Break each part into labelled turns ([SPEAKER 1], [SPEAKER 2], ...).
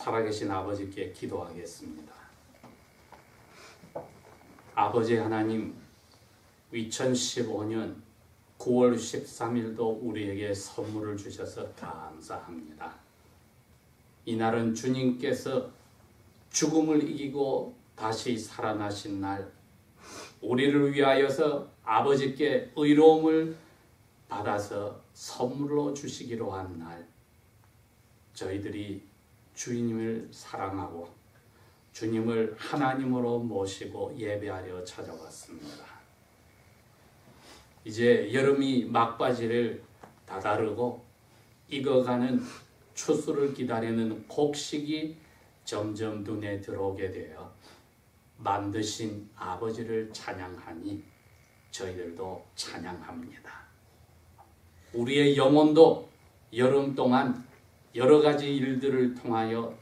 [SPEAKER 1] 살아계신 아버지께 기도하겠습니다. 아버지 하나님, 2015년 9월 13일도 우리에게 선물을 주셔서 감사합니다. 이날은 주님께서 죽음을 이기고 다시 살아나신 날, 우리를 위하여서 아버지께 의로움을 받아서 선물로 주시기로 한 날, 저희들이 주님을 사랑하고 주님을 하나님으로 모시고 예배하려 찾아왔습니다. 이제 여름이 막바지를 다다르고 익어가는 추수를 기다리는 곡식이 점점 눈에 들어오게 되어 만드신 아버지를 찬양하니 저희들도 찬양합니다. 우리의 영혼도 여름 동안 여러 가지 일들을 통하여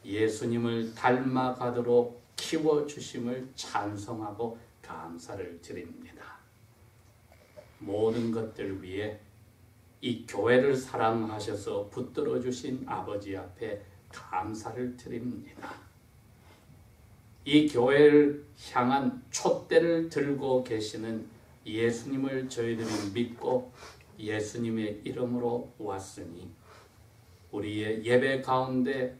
[SPEAKER 1] 예수님을 닮아가도록 키워주심을 찬송하고 감사를 드립니다. 모든 것들 위해 이 교회를 사랑하셔서 붙들어 주신 아버지 앞에 감사를 드립니다. 이 교회를 향한 촛대를 들고 계시는 예수님을 저희들이 믿고 예수님의 이름으로 왔으니 우리의 예배 가운데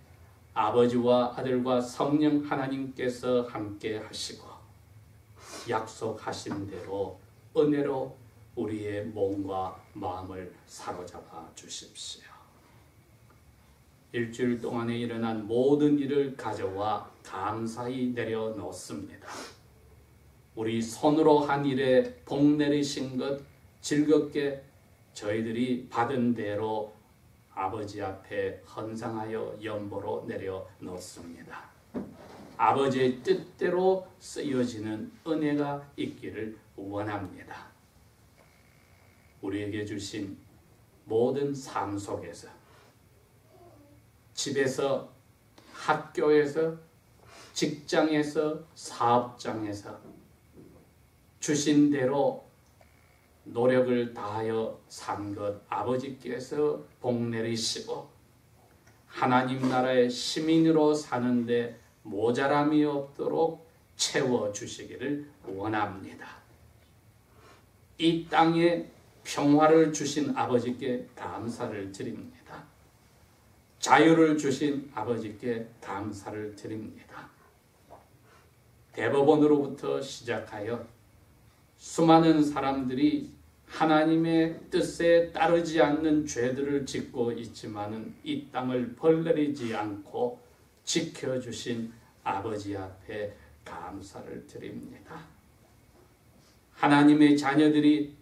[SPEAKER 1] 아버지와 아들과 성령 하나님께서 함께 하시고 약속하신 대로 은혜로 우리의 몸과 마음을 사로잡아 주십시오. 일주일 동안에 일어난 모든 일을 가져와 감사히 내려놓습니다. 우리 손으로 한 일에 복 내리신 것 즐겁게 저희들이 받은 대로 아버지 앞에 헌상하여 연보로 내려놓습니다. 아버지의 뜻대로 쓰여지는 은혜가 있기를 원합니다. 우리에게 주신 모든 삶 속에서, 집에서, 학교에서, 직장에서, 사업장에서 주신 대로 노력을 다하여 산 것 아버지께서 복 내리시고 하나님 나라의 시민으로 사는데 모자람이 없도록 채워주시기를 원합니다. 이 땅에 평화를 주신 아버지께 감사를 드립니다. 자유를 주신 아버지께 감사를 드립니다. 대법원으로부터 시작하여 수많은 사람들이 하나님의 뜻에 따르지 않는 죄들을 짓고 있지만은 이 땅을 벌내리지 않고 지켜주신 아버지 앞에 감사를 드립니다. 하나님의 자녀들이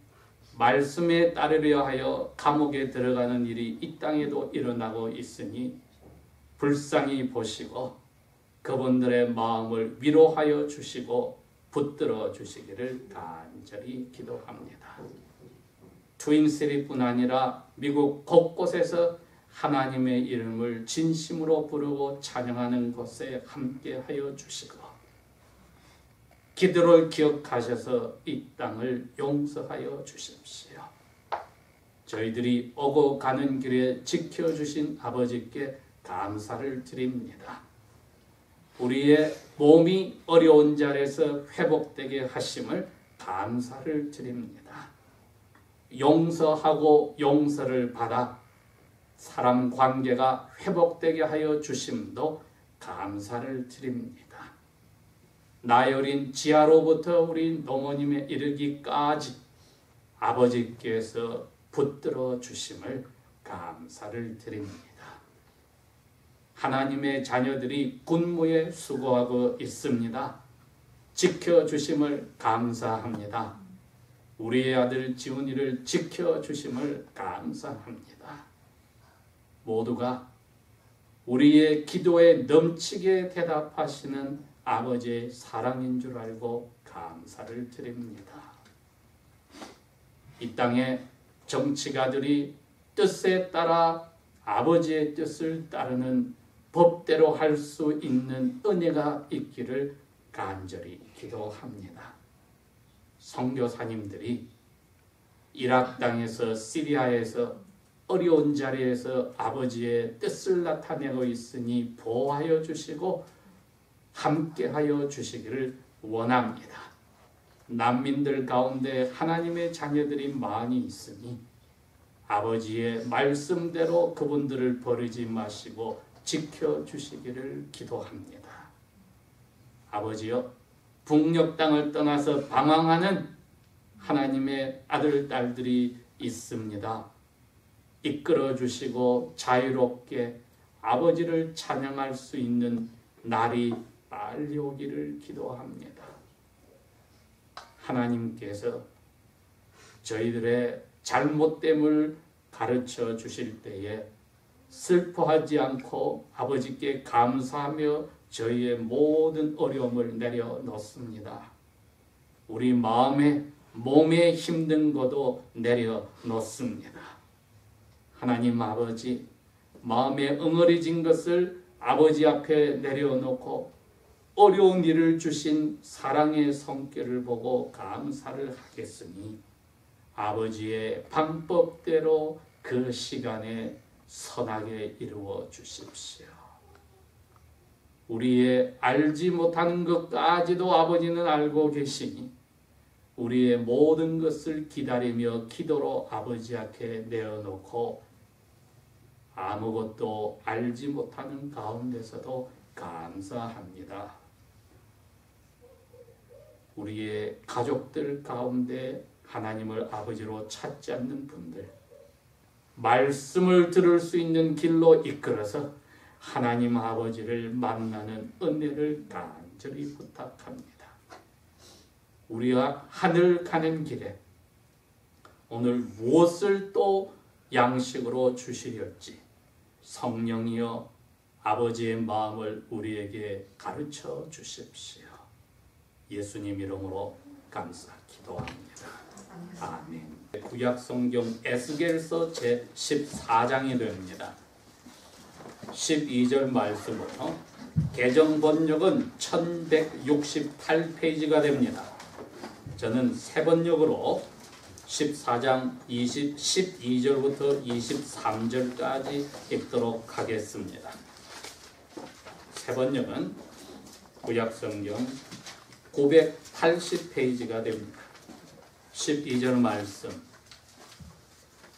[SPEAKER 1] 말씀에 따르려 하여 감옥에 들어가는 일이 이 땅에도 일어나고 있으니 불쌍히 보시고 그분들의 마음을 위로하여 주시고 붙들어 주시기를 간절히 기도합니다. 트윈시티뿐 아니라 미국 곳곳에서 하나님의 이름을 진심으로 부르고 찬양하는 곳에 함께하여 주시고 기도를 기억하셔서 이 땅을 용서하여 주십시오. 저희들이 오고 가는 길에 지켜주신 아버지께 감사를 드립니다. 우리의 몸이 어려운 자리에서 회복되게 하심을 감사를 드립니다. 용서하고 용서를 받아 사람 관계가 회복되게 하여 주심도 감사를 드립니다. 나여린 지하로부터 우리 노모님에 이르기까지 아버지께서 붙들어 주심을 감사를 드립니다. 하나님의 자녀들이 군무에 수고하고 있습니다. 지켜주심을 감사합니다. 우리의 아들 지훈이를 지켜주심을 감사합니다. 모두가 우리의 기도에 넘치게 대답하시는 아버지의 사랑인 줄 알고 감사를 드립니다. 이 땅에 정치가들이 뜻에 따라 아버지의 뜻을 따르는 법대로 할 수 있는 은혜가 있기를 간절히 기도합니다. 선교사님들이 이락 땅에서 시리아에서 어려운 자리에서 아버지의 뜻을 나타내고 있으니 보호하여 주시고 함께하여 주시기를 원합니다. 난민들 가운데 하나님의 자녀들이 많이 있으니 아버지의 말씀대로 그분들을 버리지 마시고 지켜주시기를 기도합니다. 아버지여, 북녘 땅을 떠나서 방황하는 하나님의 아들, 딸들이 있습니다. 이끌어 주시고 자유롭게 아버지를 찬양할 수 있는 날이 빨리 오기를 기도합니다. 하나님께서 저희들의 잘못됨을 가르쳐 주실 때에 슬퍼하지 않고 아버지께 감사하며 저희의 모든 어려움을 내려놓습니다. 우리 마음에 몸에 힘든 것도 내려놓습니다. 하나님 아버지, 마음에 응어리진 것을 아버지 앞에 내려놓고 어려운 일을 주신 사랑의 성격을 보고 감사를 하겠으니 아버지의 방법대로 그 시간에 선하게 이루어 주십시오. 우리의 알지 못하는 것까지도 아버지는 알고 계시니 우리의 모든 것을 기다리며 기도로 아버지 앞에 내어놓고 아무것도 알지 못하는 가운데서도 감사합니다. 우리의 가족들 가운데 하나님을 아버지로 찾지 않는 분들, 말씀을 들을 수 있는 길로 이끌어서 하나님 아버지를 만나는 은혜를 간절히 부탁합니다. 우리가 하늘 가는 길에 오늘 무엇을 또 양식으로 주시려지 성령이여 아버지의 마음을 우리에게 가르쳐 주십시오. 예수님 이름으로 감사 기도합니다. 아멘. 구약성경 에스겔서 제14장이 됩니다. 12절 말씀으로 개정 번역은 1168페이지가 됩니다. 저는 새 번역으로 14장 12절부터 23절까지 읽도록 하겠습니다. 새 번역은 구약성경 980페이지가 됩니다. 12절 말씀.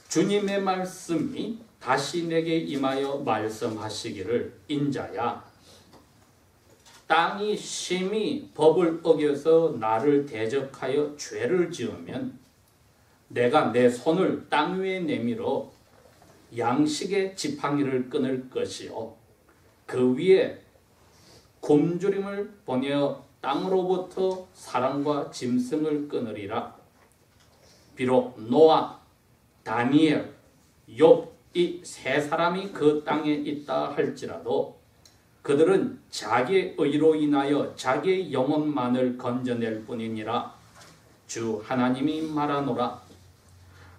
[SPEAKER 1] 주님의 말씀이 다시 내게 임하여 말씀하시기를, 인자야, 땅이 심히 법을 어겨서 나를 대적하여 죄를 지으면 내가 내 손을 땅 위에 내밀어 양식의 지팡이를 끊을 것이요 그 위에 굶주림을 보내어 땅으로부터 사람과 짐승을 끊으리라. 비록 노아, 다니엘, 욥 이 세 사람이 그 땅에 있다 할지라도 그들은 자기의 의로 인하여 자기의 영혼만을 건져낼 뿐이니라. 주 하나님이 말하노라.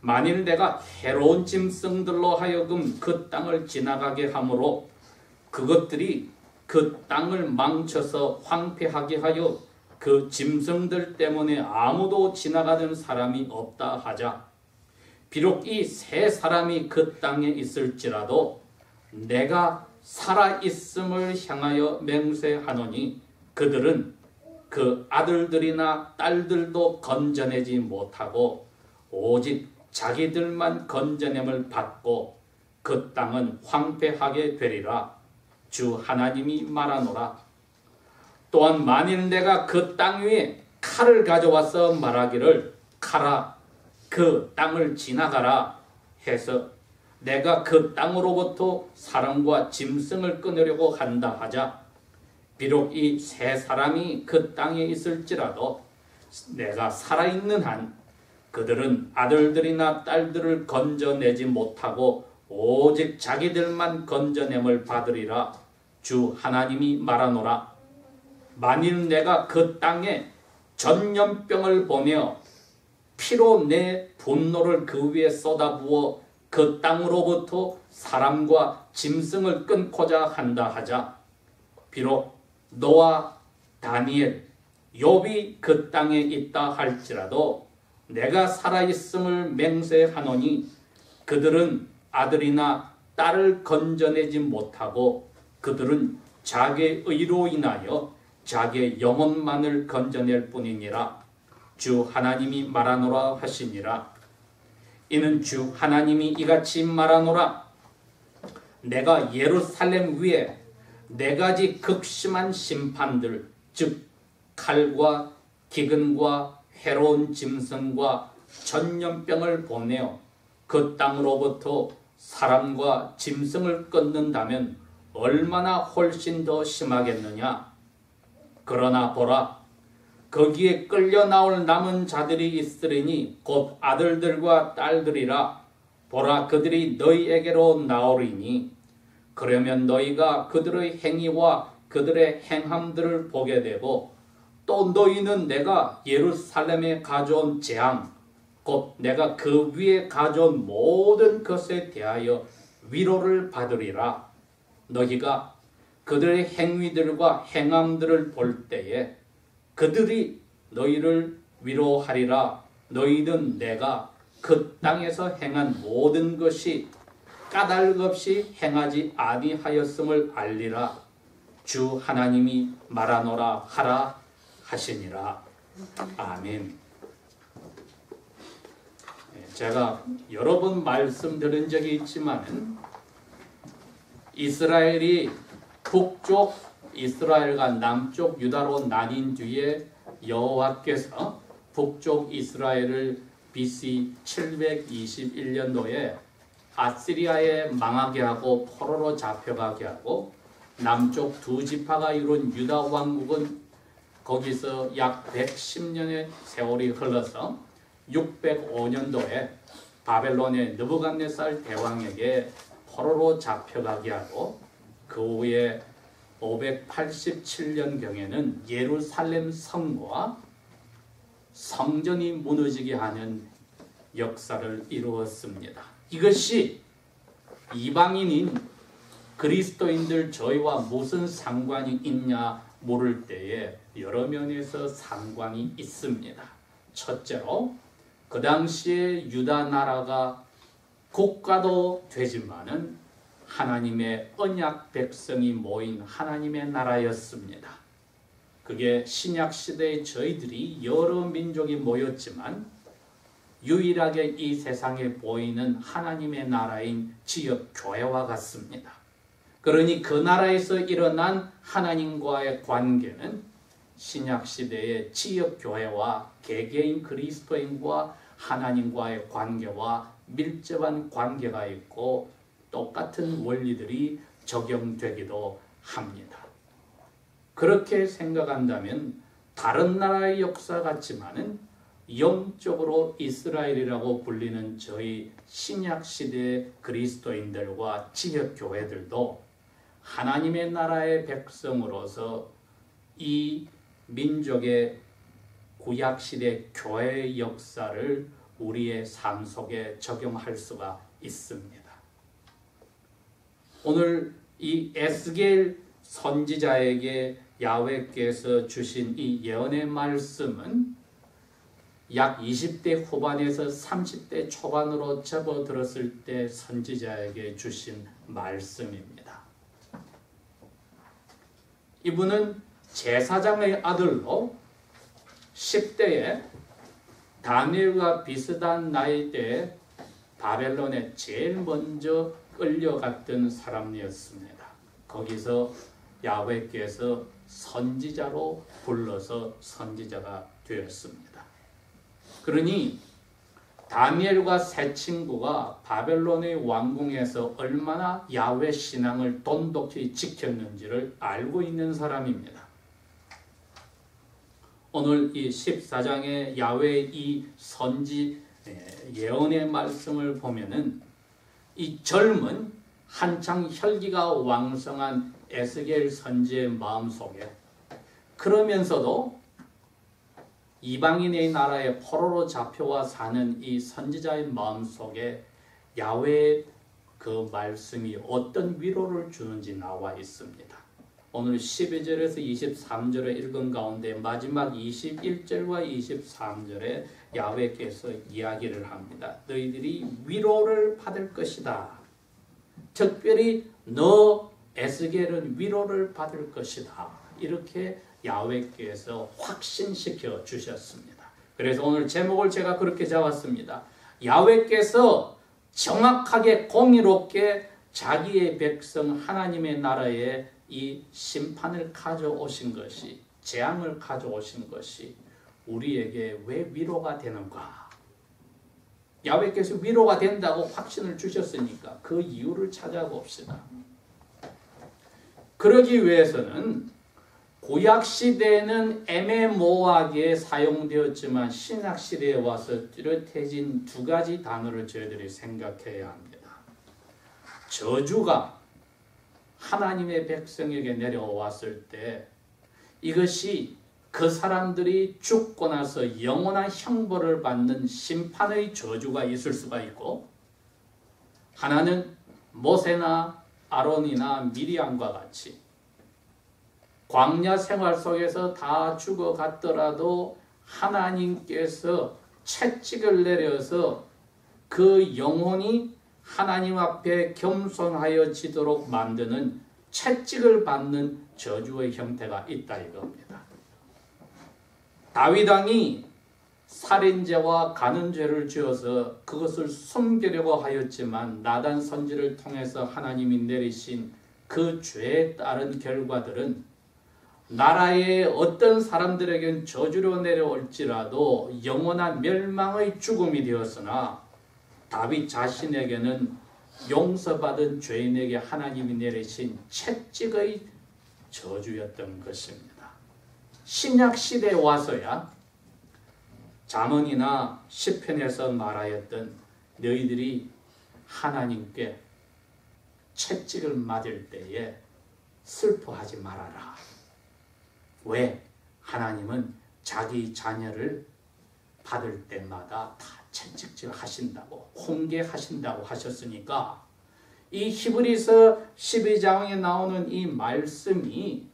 [SPEAKER 1] 만일 내가 해로운 짐승들로 하여금 그 땅을 지나가게 하므로 그것들이 그 땅을 망쳐서 황폐하게 하여 그 짐승들 때문에 아무도 지나가는 사람이 없다 하자. 비록 이 세 사람이 그 땅에 있을지라도 내가 살아있음을 향하여 맹세하노니 그들은 그 아들들이나 딸들도 건져내지 못하고 오직 자기들만 건져냄을 받고 그 땅은 황폐하게 되리라. 주 하나님이 말하노라. 또한 만일 내가 그 땅 위에 칼을 가져와서 말하기를, 칼아 그 땅을 지나가라 해서 내가 그 땅으로부터 사람과 짐승을 끊으려고 한다 하자. 비록 이 세 사람이 그 땅에 있을지라도 내가 살아있는 한 그들은 아들들이나 딸들을 건져내지 못하고 오직 자기들만 건져냄을 받으리라. 주 하나님이 말하노라. 만일 내가 그 땅에 전염병을 보내어 피로 내 분노를 그 위에 쏟아부어 그 땅으로부터 사람과 짐승을 끊고자 한다 하자. 비록 노아, 다니엘, 욥이 그 땅에 있다 할지라도 내가 살아있음을 맹세하노니 그들은 아들이나 딸을 건져내지 못하고 그들은 자기의 의로 인하여 자기의 영혼만을 건져낼 뿐이니라. 주 하나님이 말하노라 하시니라. 이는 주 하나님이 이같이 말하노라. 내가 예루살렘 위에 네 가지 극심한 심판들, 즉 칼과 기근과 해로운 짐승과 전염병을 보내어 그 땅으로부터 사람과 짐승을 끊는다면 얼마나 훨씬 더 심하겠느냐. 그러나 보라, 거기에 끌려 나올 남은 자들이 있으리니 곧 아들들과 딸들이라. 보라, 그들이 너희에게로 나오리니 그러면 너희가 그들의 행위와 그들의 행함들을 보게 되고 또 너희는 내가 예루살렘에 가져온 재앙 곧 내가 그 위에 가져온 모든 것에 대하여 위로를 받으리라. 너희가 그들의 행위들과 행함들을 볼 때에 그들이 너희를 위로하리라. 너희는 내가 그 땅에서 행한 모든 것이 까닭 없이 행하지 아니하였음을 알리라. 주 하나님이 말하노라 하라 하시니라. 아멘. 제가 여러 번 말씀드린 적이 있지만 이스라엘이 북쪽 이스라엘과 남쪽 유다로 나뉜 뒤에 여호와께서 북쪽 이스라엘을 BC 721년도에 아시리아에 망하게 하고 포로로 잡혀가게 하고 남쪽 두 지파가 이룬 유다 왕국은 거기서 약 110년의 세월이 흘러서 605년도에 바벨론의 느부갓네살 대왕에게 포로로 잡혀가게 하고 그 후에 587년경에는 예루살렘 성과 성전이 무너지게 하는 역사를 이루었습니다. 이것이 이방인인 그리스도인들 저희와 무슨 상관이 있냐 물을 때에 여러 면에서 상관이 있습니다. 첫째로 그 당시에 유다 나라가 국가도 되지만은 하나님의 언약 백성이 모인 하나님의 나라였습니다. 그게 신약 시대에 저희들이 여러 민족이 모였지만 유일하게 이 세상에 보이는 하나님의 나라인 지역 교회와 같습니다. 그러니 그 나라에서 일어난 하나님과의 관계는 신약 시대의 지역 교회와 개개인 그리스도인과 하나님과의 관계와 밀접한 관계가 있고 똑같은 원리들이 적용되기도 합니다. 그렇게 생각한다면 다른 나라의 역사 같지만은 영적으로 이스라엘이라고 불리는 저희 신약시대 그리스도인들과 지역교회들도 하나님의 나라의 백성으로서 이 민족의 구약시대 교회의 역사를 우리의 삶 속에 적용할 수가 있습니다. 오늘 이 에스겔 선지자에게 야훼께서 주신 이 예언의 말씀은 약 20대 후반에서 30대 초반으로 접어들었을 때 선지자에게 주신 말씀입니다. 이분은 제사장의 아들로 10대에 다니엘과 비슷한 나이대에 바벨론에 제일 먼저 끌려갔던 사람이었습니다. 거기서 야훼께서 선지자로 불러서 선지자가 되었습니다. 그러니 다니엘과 세 친구가 바벨론의 왕궁에서 얼마나 야훼 신앙을 돈독히 지켰는지를 알고 있는 사람입니다. 오늘 이 14장의 야훼의 이 선지 예언의 말씀을 보면은 이 젊은 한창 혈기가 왕성한 에스겔 선지의 마음속에 그러면서도 이방인의 나라에 포로로 잡혀와 사는 이 선지자의 마음속에 야훼의 그 말씀이 어떤 위로를 주는지 나와 있습니다. 오늘 12절에서 23절에 읽은 가운데 마지막 21절과 23절에 야훼께서 이야기를 합니다. 너희들이 위로를 받을 것이다. 특별히 너 에스겔은 위로를 받을 것이다. 이렇게 야훼께서 확신시켜 주셨습니다. 그래서 오늘 제목을 제가 그렇게 잡았습니다. 야훼께서 정확하게 공의롭게 자기의 백성 하나님의 나라에 이 심판을 가져오신 것이, 재앙을 가져오신 것이 우리에게 왜 위로가 되는가? 야훼께서 위로가 된다고 확신을 주셨으니까 그 이유를 찾아봅시다. 그러기 위해서는 구약시대에는 애매모호하게 사용되었지만 신약시대에 와서 뚜렷해진 두 가지 단어를 저희들이 생각해야 합니다. 저주가 하나님의 백성에게 내려왔을 때 이것이 그 사람들이 죽고 나서 영원한 형벌을 받는 심판의 저주가 있을 수가 있고, 하나는 모세나 아론이나 미리암과 같이 광야 생활 속에서 다 죽어갔더라도 하나님께서 채찍을 내려서 그 영혼이 하나님 앞에 겸손하여지도록 만드는 채찍을 받는 저주의 형태가 있다 이겁니다. 다윗 왕이 살인죄와 간음죄를 지어서 그것을 숨기려고 하였지만 나단 선지를 통해서 하나님이 내리신 그 죄에 따른 결과들은 나라의 어떤 사람들에겐 저주로 내려올지라도 영원한 멸망의 죽음이 되었으나 다윗 자신에게는 용서받은 죄인에게 하나님이 내리신 채찍의 저주였던 것입니다. 신약 시대에 와서야 잠언이나 시편에서 말하였던 너희들이 하나님께 채찍을 맞을 때에 슬퍼하지 말아라. 왜? 하나님은 자기 자녀를 받을 때마다 다 채찍질 하신다고, 훈계하신다고 하셨으니까 이 히브리서 12장에 나오는 이 말씀이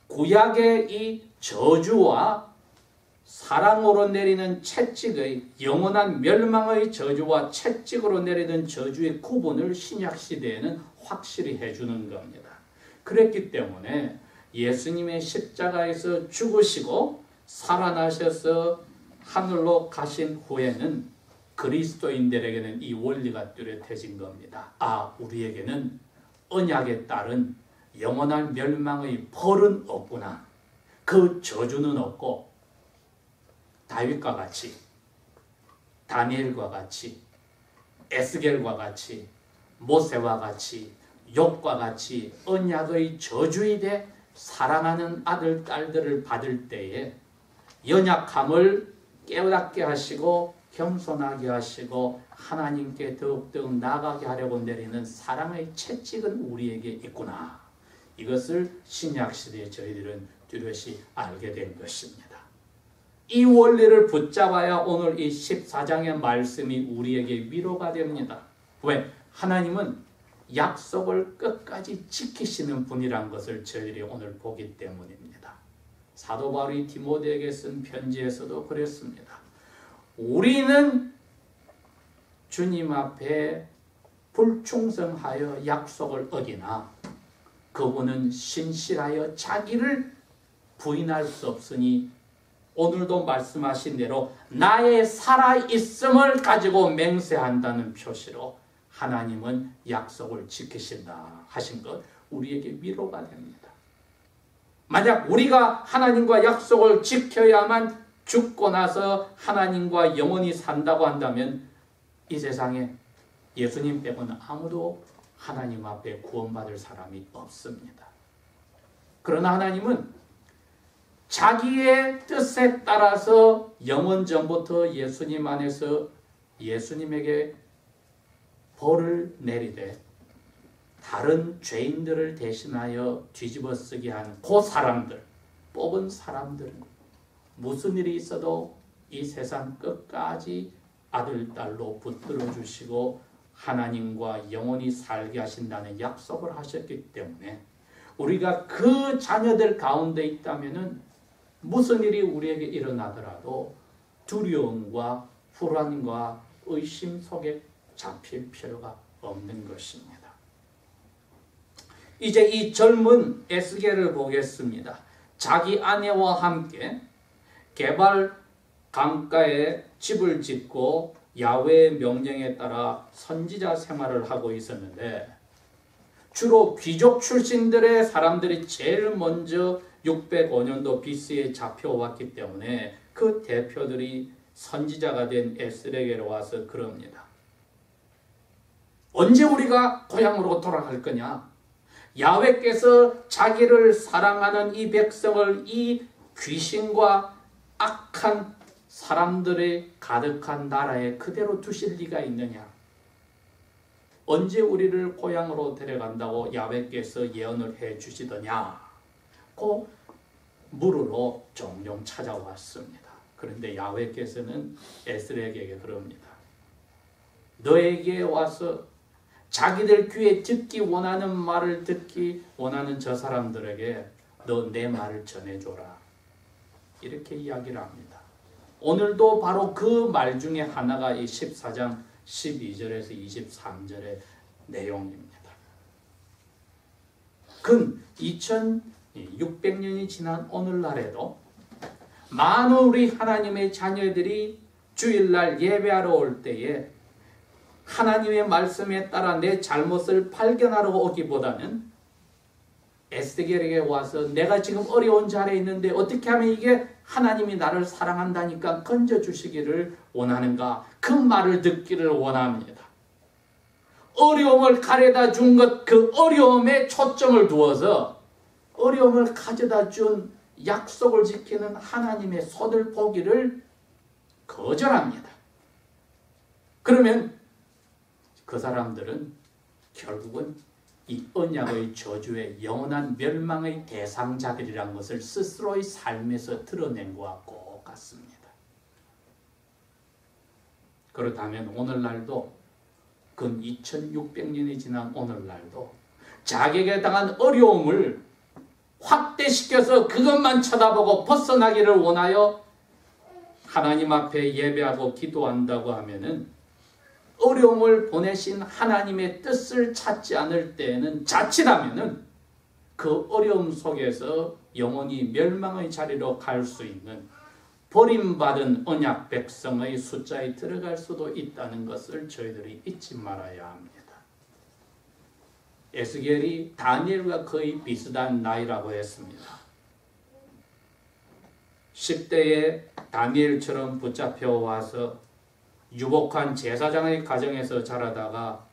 [SPEAKER 1] 구약의 이 저주와 사랑으로 내리는 채찍의 영원한 멸망의 저주와 채찍으로 내리는 저주의 구분을 신약시대에는 확실히 해주는 겁니다. 그랬기 때문에 예수님의 십자가에서 죽으시고 살아나셔서 하늘로 가신 후에는 그리스도인들에게는 이 원리가 뚜렷해진 겁니다. 아, 우리에게는 언약에 따른 영원한 멸망의 벌은 없구나. 그 저주는 없고 다윗과 같이, 다니엘과 같이, 에스겔과 같이, 모세와 같이, 욥과 같이 언약의 저주이되 사랑하는 아들, 딸들을 받을 때에 연약함을 깨닫게 하시고 겸손하게 하시고 하나님께 더욱더욱 나아가게 하려고 내리는 사랑의 채찍은 우리에게 있구나. 이것을 신약시대에 저희들은 뚜렷이 알게 된 것입니다. 이 원리를 붙잡아야 오늘 이 14장의 말씀이 우리에게 위로가 됩니다. 왜? 하나님은 약속을 끝까지 지키시는 분이란 것을 저희들이 오늘 보기 때문입니다. 사도 바울이 디모데에게 쓴 편지에서도 그랬습니다. 우리는 주님 앞에 불충성하여 약속을 어기나 그분은 신실하여 자기를 부인할 수 없으니 오늘도 말씀하신 대로 나의 살아있음을 가지고 맹세한다는 표시로 하나님은 약속을 지키신다 하신 것 우리에게 위로가 됩니다. 만약 우리가 하나님과 약속을 지켜야만 죽고 나서 하나님과 영원히 산다고 한다면 이 세상에 예수님 빼고는 아무도 하나님 앞에 구원받을 사람이 없습니다. 그러나 하나님은 자기의 뜻에 따라서 영원 전부터 예수님 안에서 예수님에게 벌을 내리되 다른 죄인들을 대신하여 뒤집어쓰게 한 그 사람들, 뽑은 사람들은 무슨 일이 있어도 이 세상 끝까지 아들, 딸로 붙들어 주시고 하나님과 영원히 살게 하신다는 약속을 하셨기 때문에 우리가 그 자녀들 가운데 있다면 무슨 일이 우리에게 일어나더라도 두려움과 불안과 의심 속에 잡힐 필요가 없는 것입니다. 이제 이 젊은 에스겔을 보겠습니다. 자기 아내와 함께 개발 강가에 집을 짓고 야훼의 명령에 따라 선지자 생활을 하고 있었는데, 주로 귀족 출신들의 사람들이 제일 먼저 605년도 BC에 잡혀왔기 때문에 그 대표들이 선지자가 된 에스겔에 와서 그럽니다. 언제 우리가 고향으로 돌아갈 거냐? 야훼께서 자기를 사랑하는 이 백성을 이 귀신과 악한 사람들의 가득한 나라에 그대로 두실 리가 있느냐? 언제 우리를 고향으로 데려간다고 야훼께서 예언을 해 주시더냐? 그 물으러 종종 찾아왔습니다. 그런데 야훼께서는 에스겔에게 그럽니다. 너에게 와서 자기들 귀에 듣기 원하는 말을 듣기 원하는 저 사람들에게 너 내 말을 전해줘라. 이렇게 이야기를 합니다. 오늘도 바로 그 말 중에 하나가 이 14장 12절에서 23절의 내용입니다. 근 2600년이 지난 오늘날에도 많은 우리 하나님의 자녀들이 주일날 예배하러 올 때에 하나님의 말씀에 따라 내 잘못을 발견하러 오기보다는 에스겔에게 와서 내가 지금 어려운 자리에 있는데 어떻게 하면 이게 하나님이 나를 사랑한다니까 건져주시기를 원하는가, 그 말을 듣기를 원합니다. 어려움을 가져다 준 것, 그 어려움에 초점을 두어서 어려움을 가져다 준 약속을 지키는 하나님의 손을 보기를 거절합니다. 그러면 그 사람들은 결국은 이 언약의 저주의 영원한 멸망의 대상자들이란 것을 스스로의 삶에서 드러낸 것과 똑같습니다. 그렇다면 오늘날도 근 2600년이 지난 오늘날도 자기에게 당한 어려움을 확대시켜서 그것만 쳐다보고 벗어나기를 원하여 하나님 앞에 예배하고 기도한다고 하면은 어려움을 보내신 하나님의 뜻을 찾지 않을 때에는 자칫하면은 그 어려움 속에서 영원히 멸망의 자리로 갈 수 있는 버림받은 언약 백성의 숫자에 들어갈 수도 있다는 것을 저희들이 잊지 말아야 합니다. 에스겔이 다니엘과 거의 비슷한 나이라고 했습니다. 10대에 다니엘처럼 붙잡혀 와서 유복한 제사장의 가정에서 자라다가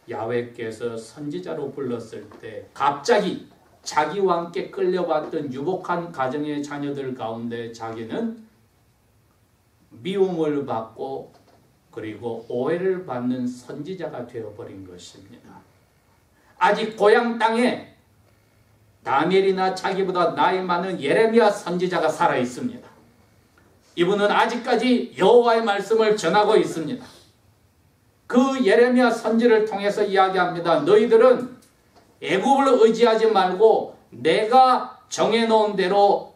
[SPEAKER 1] 야훼께서 선지자로 불렀을 때 갑자기 자기와 함께 끌려왔던 유복한 가정의 자녀들 가운데 자기는 미움을 받고 그리고 오해를 받는 선지자가 되어버린 것입니다. 아직 고향 땅에 다니엘이나 자기보다 나이 많은 예레미야 선지자가 살아 있습니다. 이분은 아직까지 여호와의 말씀을 전하고 있습니다. 그 예레미야 선지를 통해서 이야기합니다. 너희들은 애굽을 의지하지 말고 내가 정해놓은 대로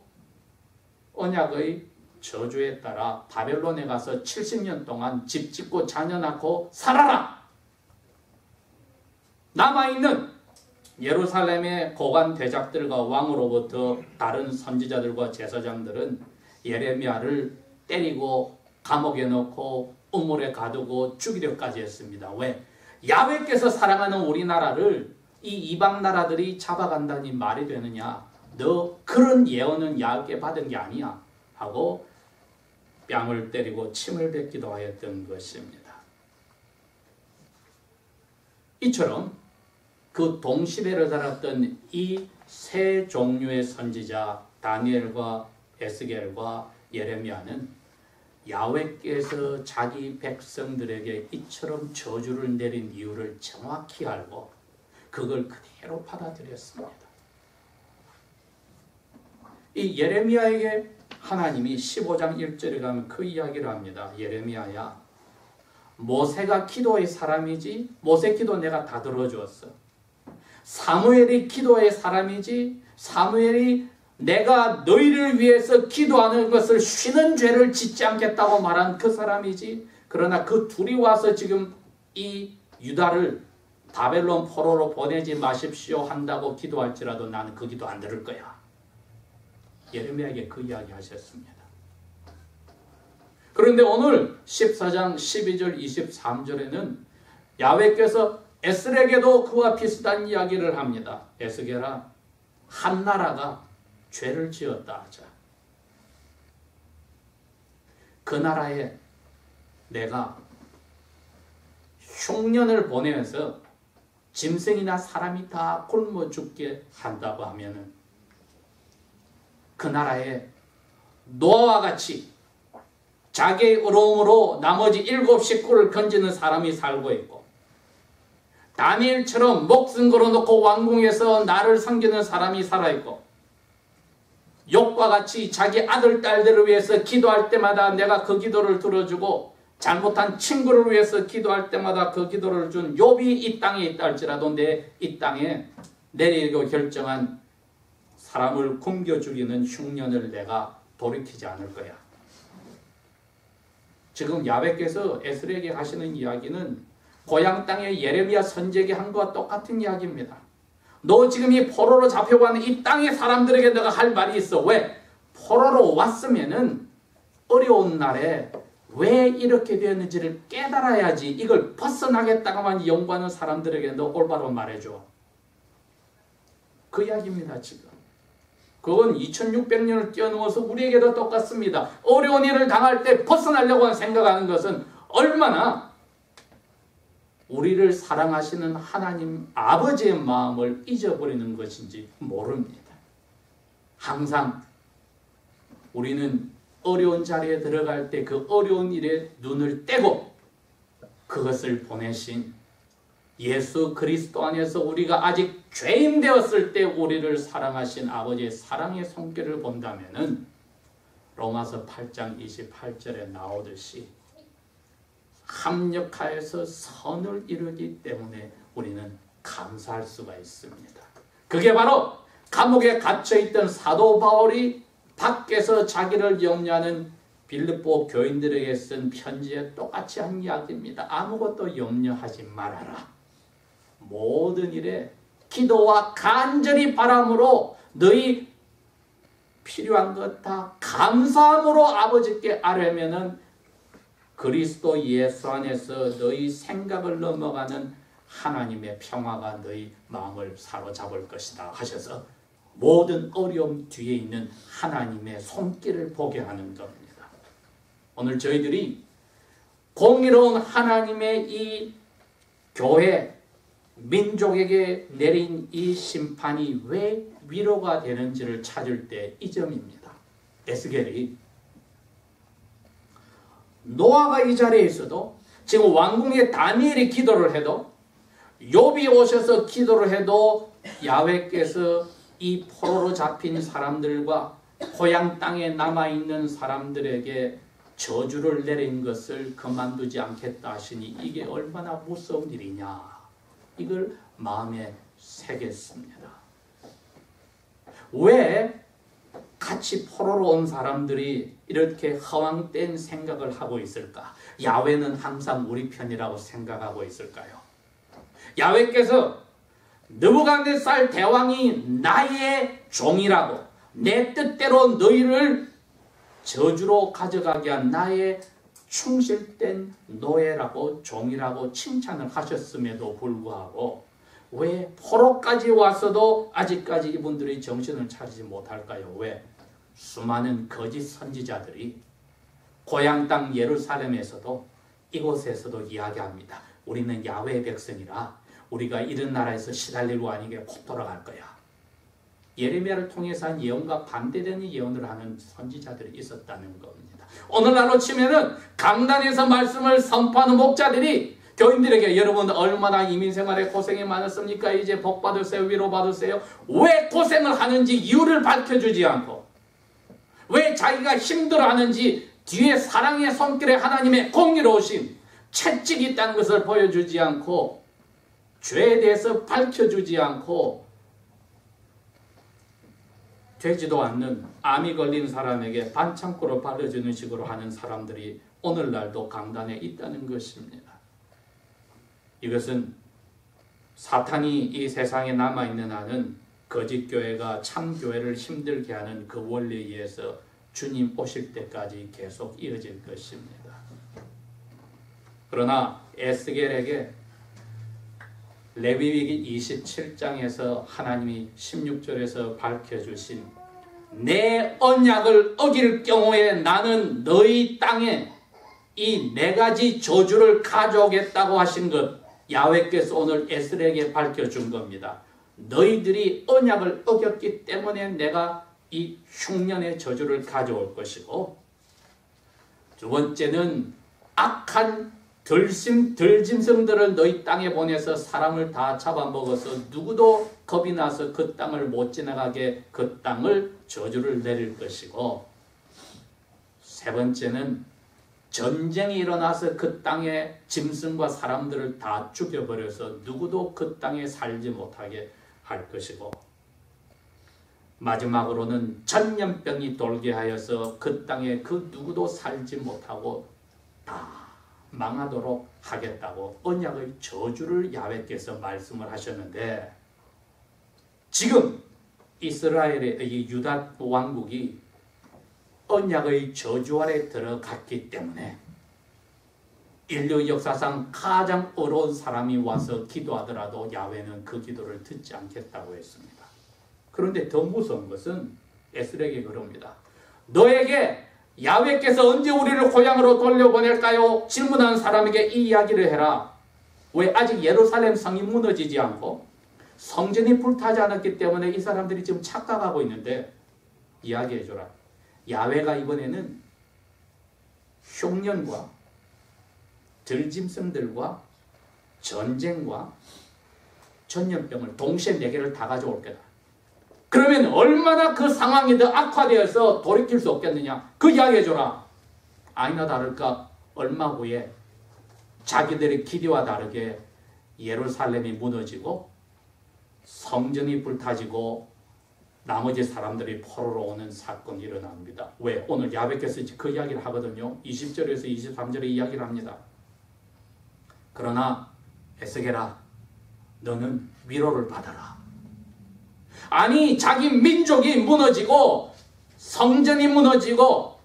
[SPEAKER 1] 언약의 저주에 따라 바벨론에 가서 70년 동안 집 짓고 자녀 낳고 살아라. 남아있는 예루살렘의 고관 대작들과 왕으로부터 다른 선지자들과 제사장들은 예레미야를 때리고 감옥에 넣고 우물에 가두고 죽이려까지 했습니다. 왜? 야훼께서 사랑하는 우리나라를 이 이방 나라들이 잡아간다니 말이 되느냐? 너 그런 예언은 야훼께 받은 게 아니야 하고 뺨을 때리고 침을 뱉기도 하였던 것입니다. 이처럼 그 동시대를 살았던 이 세 종류의 선지자 다니엘과 에스겔과 예레미야는 야훼께서 자기 백성들에게 이처럼 저주를 내린 이유를 정확히 알고 그걸 그대로 받아들였습니다. 이 예레미야에게 하나님이 15장 1절에 가면 그 이야기를 합니다. 예레미야야, 모세가 기도의 사람이지 모세 기도 내가 다 들어주었어. 사무엘이 기도의 사람이지 사무엘이 내가 너희를 위해서 기도하는 것을 쉬는 죄를 짓지 않겠다고 말한 그 사람이지. 그러나 그 둘이 와서 지금 이 유다를 바벨론 포로로 보내지 마십시오 한다고 기도할지라도 나는 그 기도 안 들을 거야. 예레미야에게 그 이야기 하셨습니다. 그런데 오늘 14장 12절 23절에는 야훼께서 에스겔에게도 그와 비슷한 이야기를 합니다. 에스겔아, 한 나라가 죄를 지었다 하자. 그 나라에 내가 흉년을 보내서 짐승이나 사람이 다 굶어 죽게 한다고 하면은 그 나라에 노아와 같이 자기의 의로움으로 나머지 7 식구를 건지는 사람이 살고 있고, 다니엘처럼 목숨 걸어놓고 왕궁에서 나를 섬기는 사람이 살아있고, 욥과 같이 자기 아들 딸들을 위해서 기도할 때마다 내가 그 기도를 들어주고, 잘못한 친구를 위해서 기도할 때마다 그 기도를 준 욥이 이 땅에 있다 할지라도 내 이 땅에 내리고 결정한 사람을 굶겨 죽이는 흉년을 내가 돌이키지 않을 거야. 지금 야훼께서 에스겔에게 하시는 이야기는 고향 땅의 예레미야 선지자에게 한 것과 똑같은 이야기입니다. 너 지금 이 포로로 잡혀가는 이 땅의 사람들에게 내가 할 말이 있어. 왜? 포로로 왔으면은 어려운 날에 왜 이렇게 되었는지를 깨달아야지. 이걸 벗어나겠다고만 연구하는 사람들에게 너 올바로 말해줘. 그 이야기입니다. 지금 그건 2600년을 뛰어넘어서 우리에게도 똑같습니다. 어려운 일을 당할 때 벗어나려고 생각하는 것은 얼마나 우리를 사랑하시는 하나님 아버지의 마음을 잊어버리는 것인지 모릅니다. 항상 우리는 어려운 자리에 들어갈 때 그 어려운 일에 눈을 떼고 그것을 보내신 예수 그리스도 안에서 우리가 아직 죄인 되었을 때 우리를 사랑하신 아버지의 사랑의 손길을 본다면은 로마서 8장 28절에 나오듯이 합력하여서 선을 이루기 때문에 우리는 감사할 수가 있습니다. 그게 바로 감옥에 갇혀있던 사도 바울이 밖에서 자기를 염려하는 빌립보 교인들에게 쓴 편지에 똑같이 한 이야기입니다. 아무것도 염려하지 말아라. 모든 일에 기도와 간절히 바람으로 너희 필요한 것 다 감사함으로 아버지께 아뢰면은 그리스도 예수 안에서 너희 생각을 넘어가는 하나님의 평화가 너희 마음을 사로잡을 것이다 하셔서 모든 어려움 뒤에 있는 하나님의 손길을 보게 하는 겁니다. 오늘 저희들이 공의로운 하나님의 이 교회 민족에게 내린 이 심판이 왜 위로가 되는지를 찾을 때 이 점입니다. 에스겔이 노아가 이 자리에 있어도, 지금 왕궁에 다니엘이 기도를 해도, 욥이 오셔서 기도를 해도 야훼께서 이 포로로 잡힌 사람들과 고향 땅에 남아있는 사람들에게 저주를 내린 것을 그만두지 않겠다 하시니 이게 얼마나 무서운 일이냐, 이걸 마음에 새겼습니다. 왜 같이 포로로 온 사람들이 이렇게 허황된 생각을 하고 있을까? 야훼는 항상 우리 편이라고 생각하고 있을까요? 야훼께서 느부갓네살 대왕이 나의 종이라고, 내 뜻대로 너희를 저주로 가져가게 한 나의 충실된 노예라고, 종이라고 칭찬을 하셨음에도 불구하고 왜 포로까지 왔어도 아직까지 이분들이 정신을 차리지 못할까요? 왜? 수많은 거짓 선지자들이 고향 땅 예루살렘에서도 이곳에서도 이야기합니다. 우리는 야훼의 백성이라 우리가 이런 나라에서 시달리고 아니게 곧 돌아갈 거야. 예레미야를 통해서 한 예언과 반대되는 예언을 하는 선지자들이 있었다는 겁니다. 오늘날로 치면은 강단에서 말씀을 선포하는 목자들이 교인들에게 여러분 얼마나 이민생활에 고생이 많았습니까? 이제 복 받으세요, 위로 받으세요. 왜 고생을 하는지 이유를 밝혀주지 않고, 왜 자기가 힘들어하는지 뒤에 사랑의 손길에 하나님의 공의로우신 채찍이 있다는 것을 보여주지 않고, 죄에 대해서 밝혀주지 않고, 되지도 않는 암이 걸린 사람에게 반창고를 바르주는 식으로 하는 사람들이 오늘날도 강단에 있다는 것입니다. 이것은 사탄이 이 세상에 남아있는 한은 거짓 교회가 참 교회를 힘들게 하는 그 원리에 의해서 주님 오실 때까지 계속 이어질 것입니다. 그러나 에스겔에게 레위기 27장에서 하나님이 16절에서 밝혀주신 내 언약을 어길 경우에 나는 너희 땅에 이 네 가지 저주를 가져오겠다고 하신 것, 야훼께서 오늘 에스겔에게 밝혀준 겁니다. 너희들이 언약을 어겼기 때문에 내가 이 흉년의 저주를 가져올 것이고, 두 번째는 악한 들짐승들을 너희 땅에 보내서 사람을 다 잡아먹어서 누구도 겁이 나서 그 땅을 못 지나가게 그 땅을 저주를 내릴 것이고, 세 번째는 전쟁이 일어나서 그 땅에 짐승과 사람들을 다 죽여버려서 누구도 그 땅에 살지 못하게 할 것이고, 마지막으로는 전염병이 돌게 하여서 그 땅에 그 누구도 살지 못하고 다 망하도록 하겠다고 언약의 저주를 야훼께서 말씀을 하셨는데, 지금 이스라엘의 이 유다 왕국이 언약의 저주 아래 들어갔기 때문에 인류 역사상 가장 어려운 사람이 와서 기도하더라도 야훼는 그 기도를 듣지 않겠다고 했습니다. 그런데 더 무서운 것은 에스겔에게 그럽니다. 너에게 야훼께서 언제 우리를 고향으로 돌려보낼까요? 질문한 사람에게 이 이야기를 해라. 왜 아직 예루살렘 성이 무너지지 않고 성전이 불타지 않았기 때문에 이 사람들이 지금 착각하고 있는데 이야기해줘라. 야훼가 이번에는 흉년과 들짐승들과 전쟁과 전염병을 동시에 네 개를 다 가져올 거다. 그러면 얼마나 그 상황이 더 악화되어서 돌이킬 수 없겠느냐. 그 이야기해줘라. 아니나 다를까 얼마 후에 자기들의 기대와 다르게 예루살렘이 무너지고 성전이 불타지고 나머지 사람들이 포로로 오는 사건이 일어납니다. 왜? 오늘 야훼께서 그 이야기를 하거든요. 20절에서 23절에 이야기를 합니다. 그러나 에스겔아, 너는 위로를 받아라. 아니, 자기 민족이 무너지고 성전이 무너지고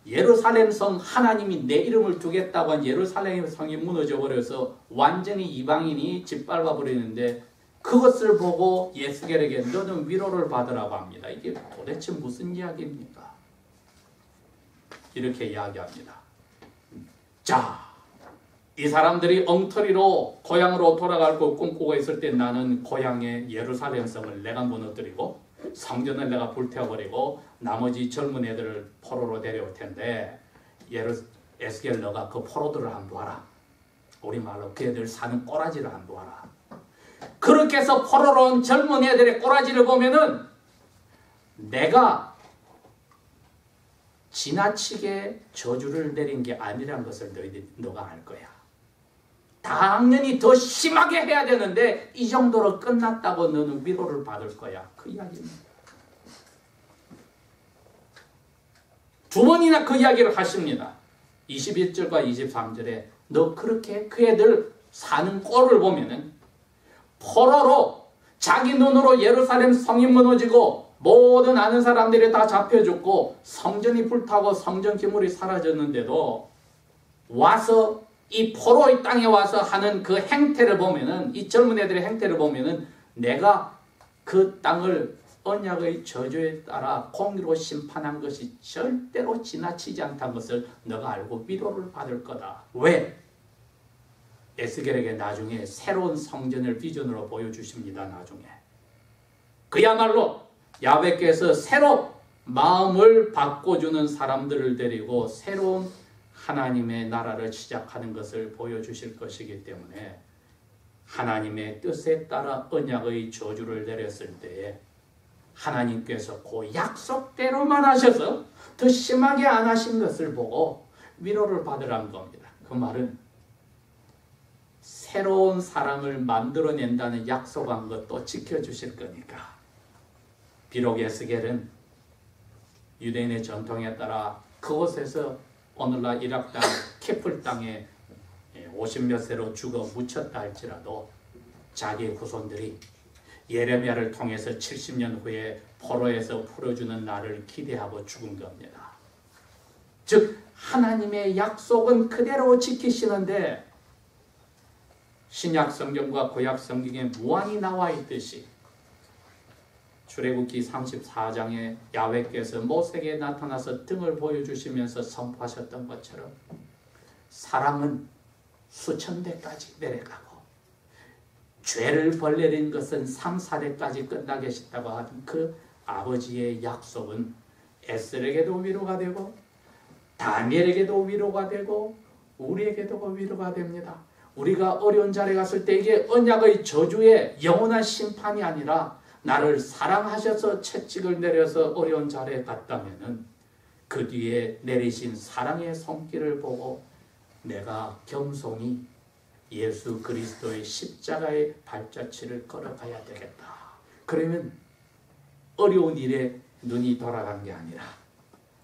[SPEAKER 1] 예루살렘 성, 하나님이 내 이름을 두겠다고 한 예루살렘 성이 무너져 버려서 완전히 이방인이 짓밟아 버리는데, 그것을 보고 에스겔에게 너는 위로를 받으라고 합니다. 이게 도대체 무슨 이야기입니까? 이렇게 이야기합니다. 자, 이 사람들이 엉터리로 고향으로 돌아갈 걸 꿈꾸고 있을 때 나는 고향의 예루살렘 성을 내가 무너뜨리고 성전을 내가 불태워버리고 나머지 젊은 애들을 포로로 데려올 텐데, 에스겔 너가 그 포로들을 안 도와라. 우리말로 그 애들 사는 꼬라지를 안 도와라. 그렇게 해서 포로로 온 젊은 애들의 꼬라지를 보면은 내가 지나치게 저주를 내린 게 아니라는 것을 너가 알 거야. 당연히 더 심하게 해야 되는데 이 정도로 끝났다고 너는 위로를 받을 거야. 그 이야기입니다. 두 번이나 그 이야기를 하십니다. 21절과 23절에 너 그렇게 그 애들 사는 꼴을 보면은 포로로 자기 눈으로 예루살렘 성이 무너지고 모든 아는 사람들이 다 잡혀 죽고 성전이 불타고 성전 기물이 사라졌는데도 와서 이 포로의 땅에 와서 하는 그 행태를 보면은, 이 젊은 애들의 행태를 보면은 내가 그 땅을 언약의 저주에 따라 공의로 심판한 것이 절대로 지나치지 않다는 것을 너가 알고 위로를 받을 거다. 왜? 에스겔에게 나중에 새로운 성전을 비전으로 보여주십니다. 나중에 그야말로 야훼께서 새로 마음을 바꿔주는 사람들을 데리고 새로운 하나님의 나라를 시작하는 것을 보여주실 것이기 때문에 하나님의 뜻에 따라 언약의 저주를 내렸을 때에 하나님께서 그 약속대로만 하셔서 더 심하게 안 하신 것을 보고 위로를 받으라는 겁니다. 그 말은 새로운 사람을 만들어낸다는 약속한 것도 지켜주실 거니까. 비록 에스겔은 유대인의 전통에 따라 그곳에서 오늘날 이락 땅, 키풀 땅에 50몇 세로 죽어 묻혔다 할지라도 자기의 후손들이 예레미야를 통해서 70년 후에 포로에서 풀어주는 날을 기대하고 죽은 겁니다. 즉 하나님의 약속은 그대로 지키시는데 신약 성경과 구약 성경에 무한히 나와 있듯이 출애굽기 34장에 야훼께서 모세에게 나타나서 등을 보여주시면서 선포하셨던 것처럼 사랑은 수천 대까지 내려가고 죄를 벌내린 것은 3, 4대까지 끝나겠다고 하던 그 아버지의 약속은 에스겔에게도 위로가 되고 다니엘에게도 위로가 되고 우리에게도 위로가 됩니다. 우리가 어려운 자리에 갔을 때 이게 언약의 저주의 영원한 심판이 아니라 나를 사랑하셔서 채찍을 내려서 어려운 자리에 갔다면은 그 뒤에 내리신 사랑의 손길을 보고 내가 겸손히 예수 그리스도의 십자가의 발자취를 걸어가야 되겠다. 그러면 어려운 일에 눈이 돌아간 게 아니라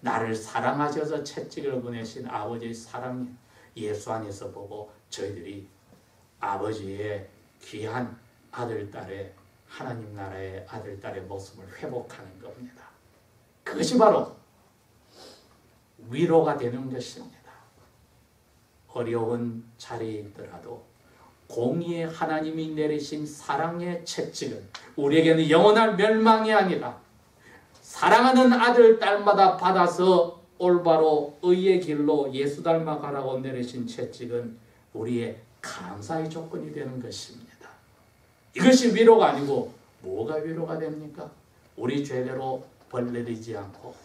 [SPEAKER 1] 나를 사랑하셔서 채찍을 보내신 아버지의 사랑 예수 안에서 보고 저희들이 아버지의 귀한 아들, 딸의 하나님 나라의 아들, 딸의 모습을 회복하는 겁니다. 그것이 바로 위로가 되는 것입니다. 어려운 자리에 있더라도 공의의 하나님이 내리신 사랑의 채찍은 우리에게는 영원한 멸망이 아니라 사랑하는 아들, 딸마다 받아서 올바로 의의 길로 예수 닮아가라고 내리신 채찍은 우리의 감사의 조건이 되는 것입니다. 이것이 위로가 아니고 뭐가 위로가 됩니까? 우리 죄대로 벌 내리지 않고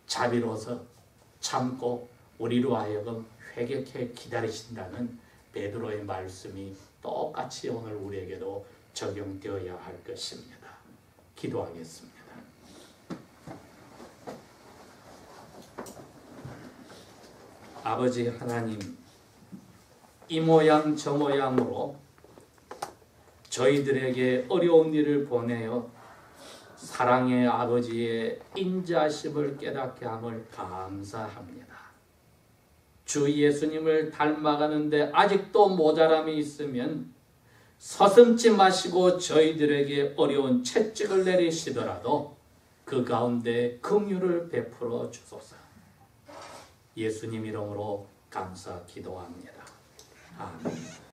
[SPEAKER 1] 자비로워서 참고 우리로 하여금 회개케 기다리신다는 베드로의 말씀이 똑같이 오늘 우리에게도 적용되어야 할 것입니다. 기도하겠습니다. 아버지 하나님, 이 모양 저 모양으로 저희들에게 어려운 일을 보내어 사랑의 아버지의 인자심을 깨닫게 함을 감사합니다. 주 예수님을 닮아가는데 아직도 모자람이 있으면 서슴지 마시고 저희들에게 어려운 채찍을 내리시더라도 그 가운데 긍휼을 베풀어 주소서. 예수님 이름으로 감사 기도합니다. 아멘.